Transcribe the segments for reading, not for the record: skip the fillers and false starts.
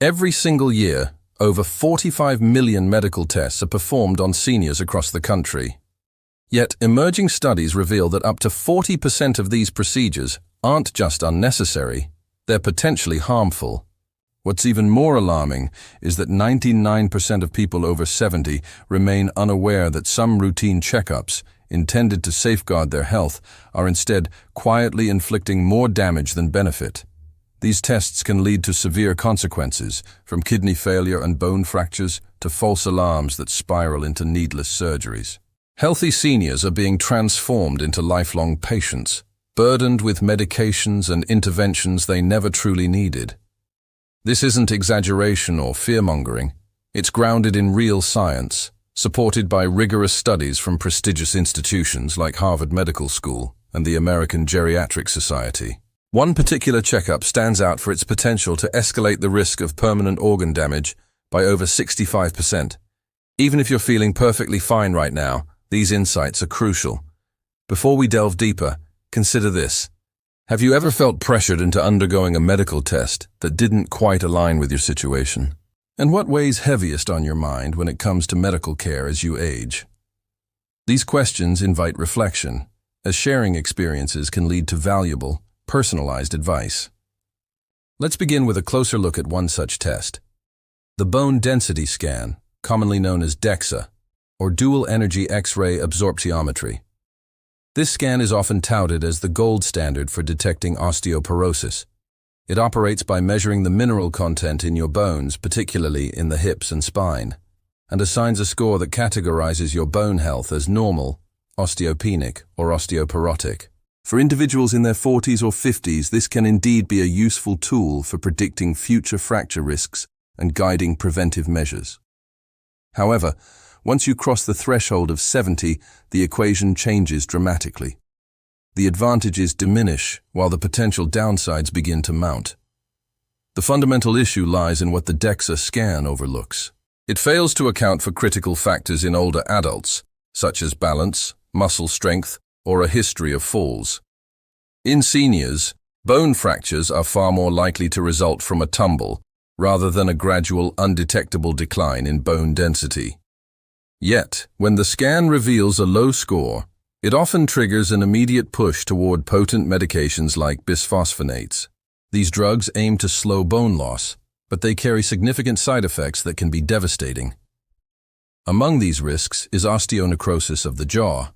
Every single year, over 45 million medical tests are performed on seniors across the country. Yet, emerging studies reveal that up to 40% of these procedures aren't just unnecessary, they're potentially harmful. What's even more alarming is that 99% of people over 70 remain unaware that some routine checkups, intended to safeguard their health, are instead quietly inflicting more damage than benefit. These tests can lead to severe consequences, from kidney failure and bone fractures to false alarms that spiral into needless surgeries. Healthy seniors are being transformed into lifelong patients, burdened with medications and interventions they never truly needed. This isn't exaggeration or fear-mongering. It's grounded in real science, supported by rigorous studies from prestigious institutions like Harvard Medical School and the American Geriatric Society. One particular checkup stands out for its potential to escalate the risk of permanent organ damage by over 65%. Even if you're feeling perfectly fine right now, these insights are crucial. Before we delve deeper, consider this. Have you ever felt pressured into undergoing a medical test that didn't quite align with your situation? And what weighs heaviest on your mind when it comes to medical care as you age? These questions invite reflection, as sharing experiences can lead to valuable, personalized advice. Let's begin with a closer look at one such test. The bone density scan, commonly known as DEXA, or dual energy X-ray absorptiometry. This scan is often touted as the gold standard for detecting osteoporosis. It operates by measuring the mineral content in your bones, particularly in the hips and spine, and assigns a score that categorizes your bone health as normal, osteopenic, or osteoporotic. For individuals in their 40s or 50s, this can indeed be a useful tool for predicting future fracture risks and guiding preventive measures. However, once you cross the threshold of 70, the equation changes dramatically. The advantages diminish while the potential downsides begin to mount. The fundamental issue lies in what the DEXA scan overlooks. It fails to account for critical factors in older adults, such as balance, muscle strength, or a history of falls. In seniors, bone fractures are far more likely to result from a tumble rather than a gradual, undetectable decline in bone density. Yet, when the scan reveals a low score, it often triggers an immediate push toward potent medications like bisphosphonates. These drugs aim to slow bone loss, but they carry significant side effects that can be devastating. Among these risks is osteonecrosis of the jaw,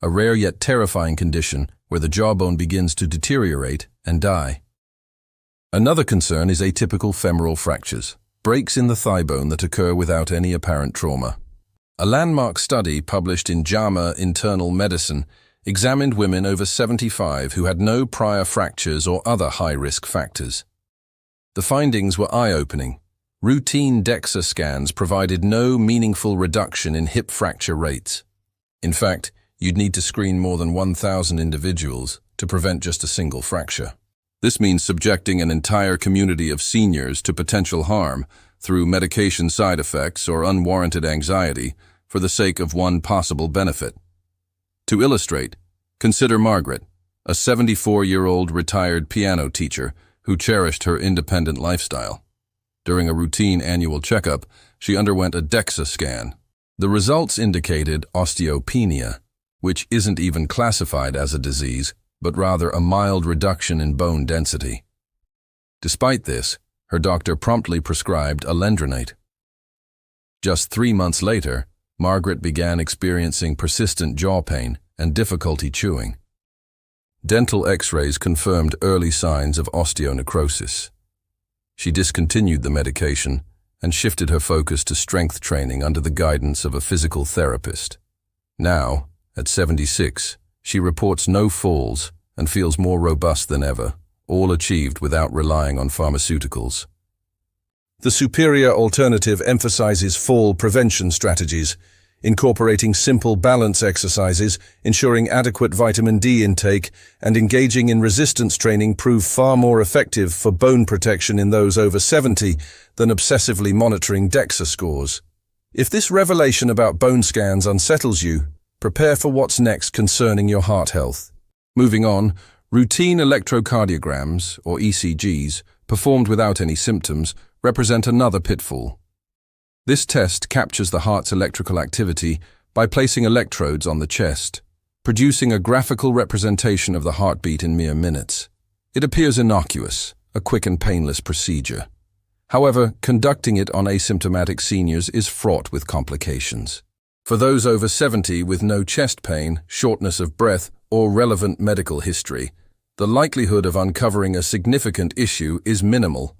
a rare yet terrifying condition where the jawbone begins to deteriorate and die. Another concern is atypical femoral fractures, breaks in the thigh bone that occur without any apparent trauma. A landmark study published in JAMA Internal Medicine examined women over 75 who had no prior fractures or other high-risk factors. The findings were eye-opening. Routine DEXA scans provided no meaningful reduction in hip fracture rates. In fact, you'd need to screen more than 1,000 individuals to prevent just a single fracture. This means subjecting an entire community of seniors to potential harm through medication side effects or unwarranted anxiety for the sake of one possible benefit. To illustrate, consider Margaret, a 74-year-old retired piano teacher who cherished her independent lifestyle. During a routine annual checkup, she underwent a DEXA scan. The results indicated osteopenia, which isn't even classified as a disease, but rather a mild reduction in bone density. Despite this, her doctor promptly prescribed alendronate. Just 3 months later, Margaret began experiencing persistent jaw pain and difficulty chewing. Dental X-rays confirmed early signs of osteonecrosis. She discontinued the medication and shifted her focus to strength training under the guidance of a physical therapist. Now, at 76, she reports no falls and feels more robust than ever, all achieved without relying on pharmaceuticals. The superior alternative emphasizes fall prevention strategies, incorporating simple balance exercises, ensuring adequate vitamin D intake, and engaging in resistance training prove far more effective for bone protection in those over 70 than obsessively monitoring DEXA scores. If this revelation about bone scans unsettles you, prepare for what's next concerning your heart health. Moving on, routine electrocardiograms, or ECGs, performed without any symptoms, represent another pitfall. This test captures the heart's electrical activity by placing electrodes on the chest, producing a graphical representation of the heartbeat in mere minutes. It appears innocuous, a quick and painless procedure. However, conducting it on asymptomatic seniors is fraught with complications. For those over 70 with no chest pain, shortness of breath, or relevant medical history, the likelihood of uncovering a significant issue is minimal.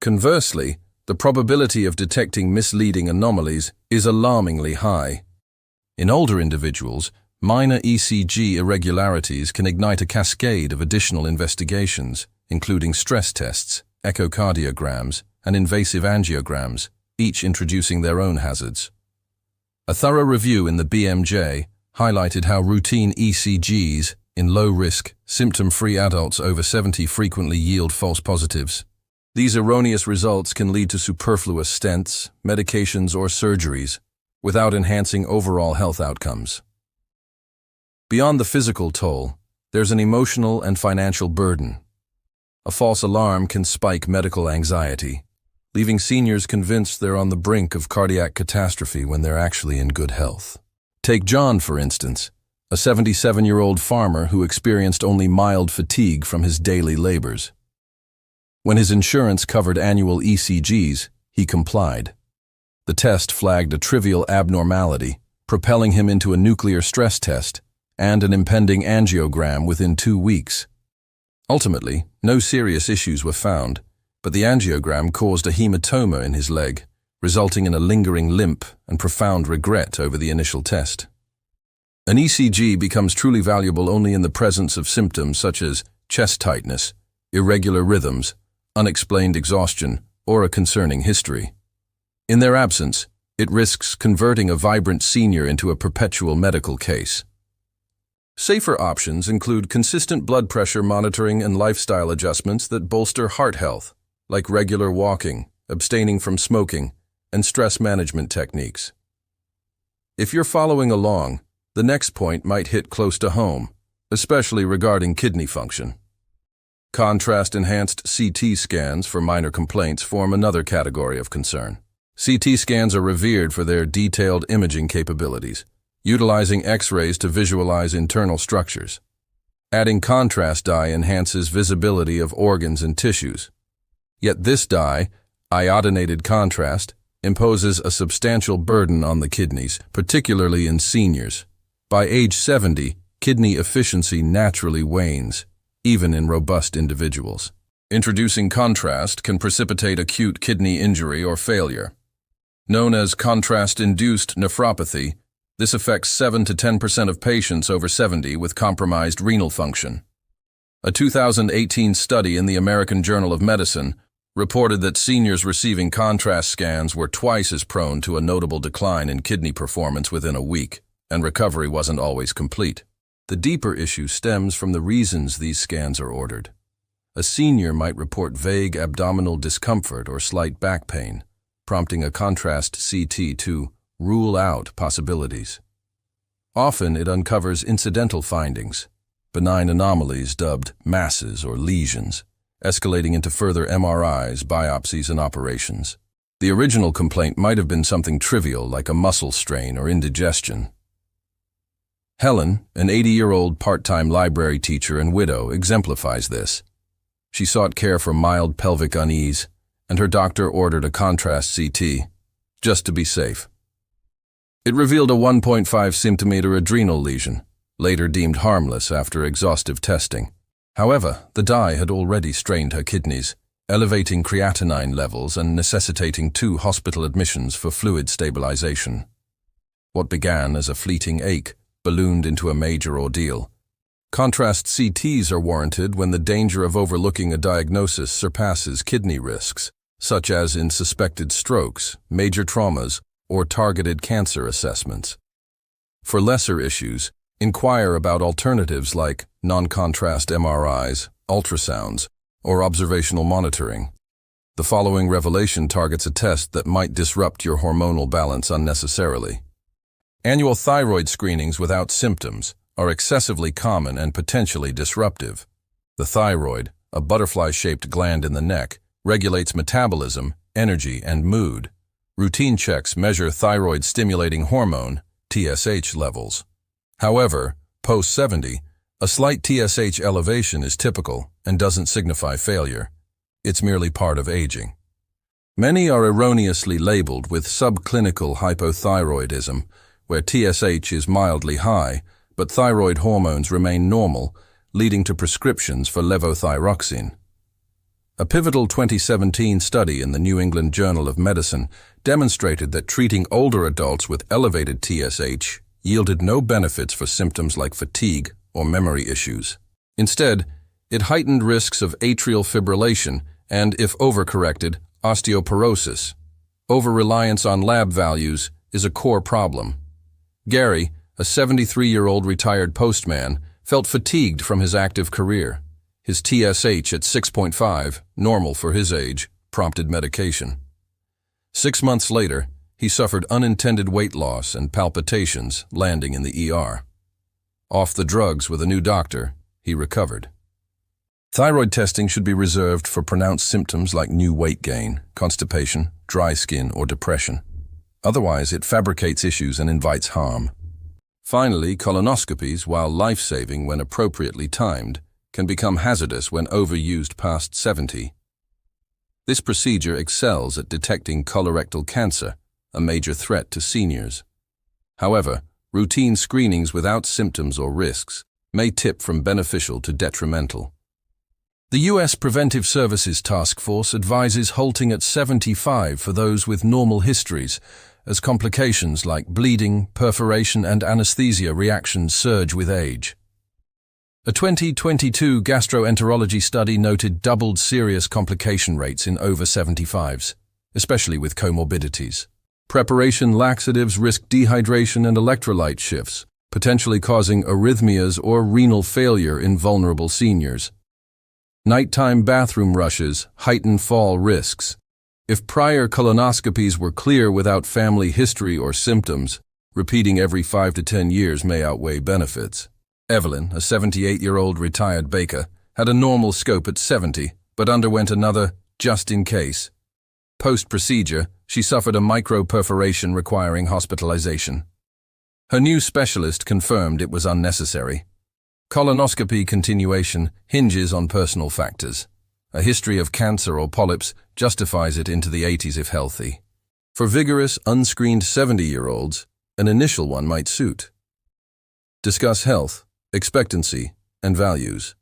Conversely, the probability of detecting misleading anomalies is alarmingly high. In older individuals, minor ECG irregularities can ignite a cascade of additional investigations, including stress tests, echocardiograms, and invasive angiograms, each introducing their own hazards. A thorough review in the BMJ highlighted how routine ECGs in low-risk, symptom-free adults over 70 frequently yield false positives. These erroneous results can lead to superfluous stents, medications, or surgeries, without enhancing overall health outcomes. Beyond the physical toll, there's an emotional and financial burden. A false alarm can spike medical anxiety, leaving seniors convinced they're on the brink of cardiac catastrophe when they're actually in good health. Take John, for instance, a 77-year-old farmer who experienced only mild fatigue from his daily labors. When his insurance covered annual ECGs, he complied. The test flagged a trivial abnormality, propelling him into a nuclear stress test and an impending angiogram within 2 weeks. Ultimately, no serious issues were found, but the angiogram caused a hematoma in his leg, resulting in a lingering limp and profound regret over the initial test. An ECG becomes truly valuable only in the presence of symptoms such as chest tightness, irregular rhythms, unexplained exhaustion, or a concerning history. In their absence, it risks converting a vibrant senior into a perpetual medical case. Safer options include consistent blood pressure monitoring and lifestyle adjustments that bolster heart health, like regular walking, abstaining from smoking, and stress management techniques. If you're following along, the next point might hit close to home, especially regarding kidney function. Contrast-enhanced CT scans for minor complaints form another category of concern. CT scans are revered for their detailed imaging capabilities, utilizing X-rays to visualize internal structures. Adding contrast dye enhances visibility of organs and tissues. Yet this dye, iodinated contrast, imposes a substantial burden on the kidneys, particularly in seniors. By age 70, kidney efficiency naturally wanes, even in robust individuals. Introducing contrast can precipitate acute kidney injury or failure. Known as contrast-induced nephropathy, this affects 7 to 10% of patients over 70 with compromised renal function. A 2018 study in the American Journal of Medicine reported that seniors receiving contrast scans were twice as prone to a notable decline in kidney performance within a week, and recovery wasn't always complete. The deeper issue stems from the reasons these scans are ordered. A senior might report vague abdominal discomfort or slight back pain, prompting a contrast CT to rule out possibilities. Often it uncovers incidental findings, benign anomalies dubbed masses or lesions, escalating into further MRIs, biopsies, and operations. The original complaint might have been something trivial like a muscle strain or indigestion. Helen, an 80-year-old part-time library teacher and widow, exemplifies this. She sought care for mild pelvic unease, and her doctor ordered a contrast CT, just to be safe. It revealed a 1.5 centimeter adrenal lesion, later deemed harmless after exhaustive testing. However, the dye had already strained her kidneys, elevating creatinine levels and necessitating 2 hospital admissions for fluid stabilization. What began as a fleeting ache ballooned into a major ordeal. Contrast CTs are warranted when the danger of overlooking a diagnosis surpasses kidney risks, such as in suspected strokes, major traumas, or targeted cancer assessments. For lesser issues, inquire about alternatives like non-contrast MRIs, ultrasounds, or observational monitoring. The following revelation targets a test that might disrupt your hormonal balance unnecessarily. Annual thyroid screenings without symptoms are excessively common and potentially disruptive. The thyroid, a butterfly-shaped gland in the neck, regulates metabolism, energy, and mood. Routine checks measure thyroid-stimulating hormone, TSH, levels. However, post-70, a slight TSH elevation is typical and doesn't signify failure. It's merely part of aging. Many are erroneously labeled with subclinical hypothyroidism, where TSH is mildly high, but thyroid hormones remain normal, leading to prescriptions for levothyroxine. A pivotal 2017 study in the New England Journal of Medicine demonstrated that treating older adults with elevated TSH yielded no benefits for symptoms like fatigue or memory issues. Instead, it heightened risks of atrial fibrillation and, if overcorrected, osteoporosis. Over-reliance on lab values is a core problem. Gary, a 73-year-old retired postman, felt fatigued from his active career. His TSH at 6.5, normal for his age, prompted medication. 6 months later, he suffered unintended weight loss and palpitations, landing in the ER. Off the drugs with a new doctor, he recovered. Thyroid testing should be reserved for pronounced symptoms like new weight gain, constipation, dry skin, or depression. Otherwise, it fabricates issues and invites harm. Finally, colonoscopies, while life-saving when appropriately timed, can become hazardous when overused past 70. This procedure excels at detecting colorectal cancer, a major threat to seniors. However, routine screenings without symptoms or risks may tip from beneficial to detrimental. The U.S. Preventive Services Task Force advises halting at 75 for those with normal histories, as complications like bleeding, perforation, and anesthesia reactions surge with age. A 2022 gastroenterology study noted doubled serious complication rates in over 75s, especially with comorbidities. Preparation laxatives risk dehydration and electrolyte shifts, potentially causing arrhythmias or renal failure in vulnerable seniors. Nighttime bathroom rushes heighten fall risks. If prior colonoscopies were clear without family history or symptoms, repeating every 5 to 10 years may outweigh benefits. Evelyn, a 78-year-old retired baker, had a normal scope at 70, but underwent another just-in-case. Post-procedure, she suffered a microperforation requiring hospitalization. Her new specialist confirmed it was unnecessary. Colonoscopy continuation hinges on personal factors. A history of cancer or polyps justifies it into the 80s if healthy. For vigorous, unscreened 70-year-olds, an initial one might suit. Discuss health, expectancy, and values.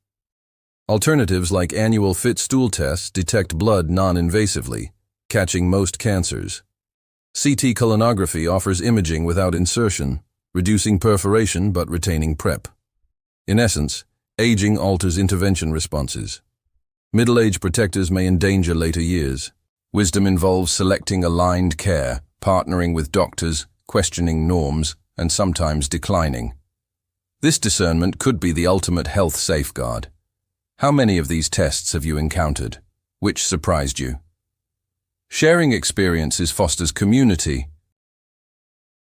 Alternatives like annual fit stool tests detect blood non-invasively, catching most cancers. CT colonography offers imaging without insertion, reducing perforation but retaining PrEP. In essence, aging alters intervention responses. Middle-age protectors may endanger later years. Wisdom involves selecting aligned care, partnering with doctors, questioning norms, and sometimes declining. This discernment could be the ultimate health safeguard. How many of these tests have you encountered? Which surprised you? Sharing experiences fosters community,